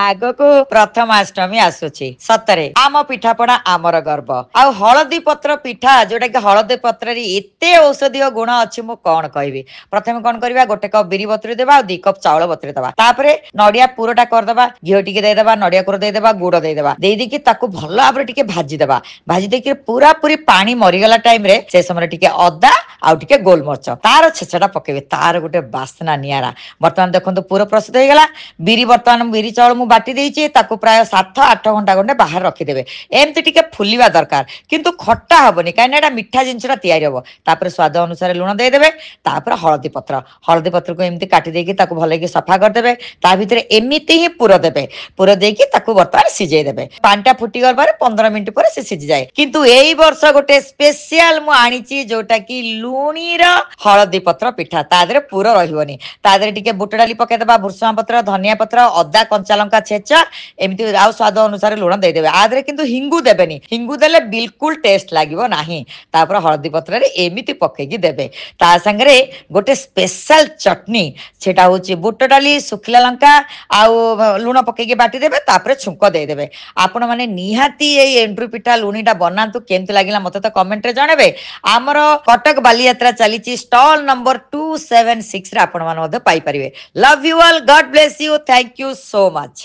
ଆଗକୁ ପ୍ରଥମାଷ୍ଟମୀ ଆସୁଛି ସତରେ ଆମ ପିଠାପଣା ଆମର ଗର୍ବ ଆଉ ହଳଦୀ ପତ୍ର ପିଠା ଯୋଉଟା କି ହଳଦୀ ପତ୍ରରେ ଏତେ ଔଷଧୀୟ ଗୁଣ ଅଛି ମୁଁ କଣ କହିବି। ପ୍ରଥମେ କଣ କରିବା ଗୋଟେ କପ୍ ବିରି ବତୁରି ଦେବା ଆଉ 2 କପ୍ ଚାଉଳ ବତୁରି ଦେବା ତାପରେ ନଡିଆ ପୁରଟା କରିଦବା ଘିଅ ଟିକେ ଦେଇଦବା ନଡିଆ କୁର ଦେଇଦବା ଗୁଡ ଦେଇଦବା ଦେଇଦେଇକି ତାକୁ ଭଲ ଭାବରେ ଟିକେ ଭାଜିଦବା ଭାଜି ଦେଇକି ପୁରା ପୁରି ପାଣି ମରିଗଲା ଟାଇମରେ ସେ ସମୟରେ ଟିକେ ଅଦା ଆଉ ଟିକେ ଗୋଲମରିଚ ତାର ଛେଚାଟା ପକେଇବେ ତାର ଗୋଟେ ବାସ୍ନା ନିଆରା। ବର୍ତ୍ତମାନ ଦେଖନ୍ତୁ ପୁର ପ୍ରସ୍ତୁତ ହେଇଗଲା ବର୍ତ୍ତମାନ ବିରି ଚାଉଳ ମୁଁ ବାଟି ଦେଇଛି ତାକୁ ପ୍ରାୟ 7-8 ଘଣ୍ଟା ଖଣ୍ଡେ ବାହାରେ ରଖିଦେବେ ଏମିତି ଟିକେ ଫୁଲିବା ଦରକାର କିନ୍ତୁ ଖଟା ହବନି କାହିଁକି ଏଟା ମିଠା ଜିନିଷଟା ତିଆରି ହବ। ତାପରେ ସ୍ୱାଦ ଅନୁସାରେ ଲୁଣ ଦେଇଦେବେ ତାପରେ ହଳଦୀ ପତ୍ରକୁ ଏମିତି କାଟି ଦେଇକି ତାକୁ ଭଲକି ସଫା କରିଦେବେ ତା ଭିତରେ ଏମିତି ହିଁ ପୁର ଦେବେ ପୁର ଦେଇକି ତାକୁ ବର୍ତ୍ତମାନ ସିଝେଇ ଦେବେ ପାଣିଟା ଫୁଟିଗଲା ପରେ 15 ମିନିଟ୍ ପରେ ସେ ସିଝିଯାଏ। କିନ୍ତୁ ଏଇ ବର୍ଷ ଗୋଟେ ସ୍ପେସିଆଲ ମୁଁ ଆଣିଛି ଯୋଉଟା କି ଲୁଣିର ହଳଦୀ ପତ୍ର ପିଠା ତା ଦେହରେ ପୁର ରହିବନି ତା ଦେହରେ ଟିକେ ବୁଟ ଡାଲି ପକେଇଦବା ଭୃଷଙ୍ଗ ପତ୍ର ଧନିଆ ପତ୍ର ଅଦା କଞ୍ଚା ଲଙ୍କା ଛେଚା ଏମିତି ଆଉ ସ୍ୱାଦ ଅନୁସାରେ ଲୁଣ ଦେଇଦେବେ ଆ ଦେହରେ କିନ୍ତୁ ହିଙ୍ଗୁ ଦେବେନି ହିଙ୍ଗୁ ଦେଲେ ବିଲକୁଲ ଟେଷ୍ଟ ଲାଗିବ ନାହିଁ। ତାପରେ ହଳଦୀ ପତ୍ରରେ ଏମିତି ପକେଇକି ଦେବେ ତା ସାଙ୍ଗରେ ଗୋଟେ ସ୍ପେଶାଲ ଚଟନି ସେଟା ହଉଛି ବୁଟ ଡାଲି ଶୁଖିଲା ଲଙ୍କା ଆଉ ଲୁଣ ପକେଇକି ବାଟିଦେବେ ତାପରେ ଛୁଙ୍କ ଦେଇଦେବେ। ଆପଣ ମାନେ ନିହାତି ଏଇ ଏଣ୍ଡୁରି ପିଠା ଲୁଣିଟା ବନାନ୍ତୁ କେମିତି ଲାଗିଲା ମତେ ତ କମେଣ୍ଟରେ ଜଣେଇବେ। ଆମର କଟକ ବାଲିଯାତ୍ରା ଚାଲିଛି ଷ୍ଟଲ ନମ୍ବର 276 ରେ ଆପଣ ମାନେ ମଧ୍ୟ ପାଇପାରିବେ। Love you all God bless you thank you so much.